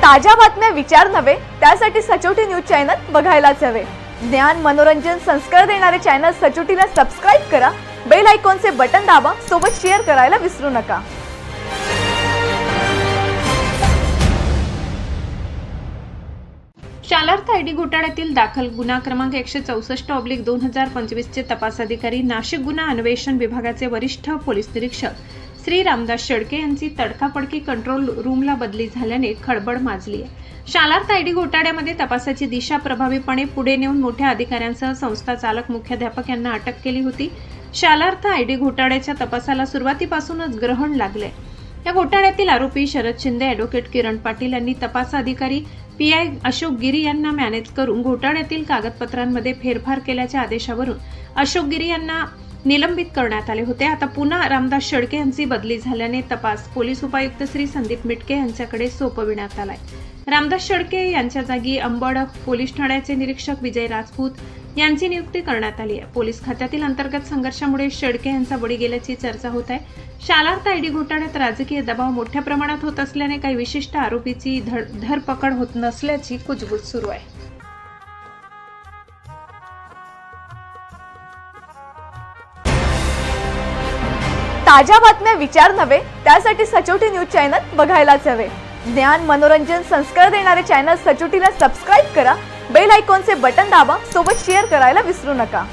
ताज्या बातम्या विचार नव्हे त्यासाठी सचोटी न्यूज चॅनल बघायलाच हवे। ज्ञान मनोरंजन संस्कार देणारे चॅनल सचोटीला सबस्क्राइब करा, बेल आयकॉनचे बटन दाबा, सोबत शेअर करायला विसरू नका। शालार्थ आयडी घोटाळ्यातील दाखल गुन्हा क्रमांक 164/2025 चे तपास अधिकारी नाशिक गुन्हा अन्वेषण विभागाचे वरिष्ठ पोलीस निरीक्षक श्री रामदास शेळके यांची तडकाफडकी कंट्रोल रूमला बदली झाल्याने खळबळ माजली आहे। शालार्थ आयडी घोटाळ्यामध्ये तपासाची दिशा प्रभावीपणे पुढे नेऊन मोठ्या अधिकाऱ्यांसह संस्था चालक मुख्याध्यापक यांना अटक केली होती। शालार्थ आयडी घोटाळ्याच्या तपासाला सुरुवातीपासूनच ग्रहण लागले। या घोटाळ्यातील आरोपी शरद शिंदे, ॲडव्होकेट किरण पाटील यांनी तपास अधिकारी पीआय अशोक गिरी यांना मॅनेज करून घोटाळ्यातील कागदपत्रांमध्ये फेरफार केल्याच्या आदेशावरून अशोक गिरी यांना निलंबित करण्यात आले होते। आता पुन्हा रामदास शेळके यांची बदली झाल्याने तपास पोलीस उपायुक्त श्री संदीप मिटके यांच्याकडे सोपविण्यात आलाय। रामदास शेळके यांच्या जागी अंबड पोलीस ठाण्याचे निरीक्षक विजय राजपूत यांची नियुक्ती करण्यात आली आहे। पोलीस खात्यातील अंतर्गत संघर्षामुळे शेळके यांचा बळी गेल्याची चर्चा होत आहे। शालार्थ आयडी घोटाळ्यात राजकीय दबाव मोठ्या प्रमाणात होत असल्याने काही विशिष्ट आरोपीची धरपकड होत नसल्याची कुजबूज सुरू आहे। ताज्या बातम्या विचार नव्हे त्यासाठी सचोटी न्यूज चॅनल बघायलाच हवे। ज्ञान मनोरंजन संस्कार देणारे चॅनल सचोटीला सबस्क्राइब करा, बेल आयकॉनचे बटन दाबा, सोबत शेअर करायला विसरू नका।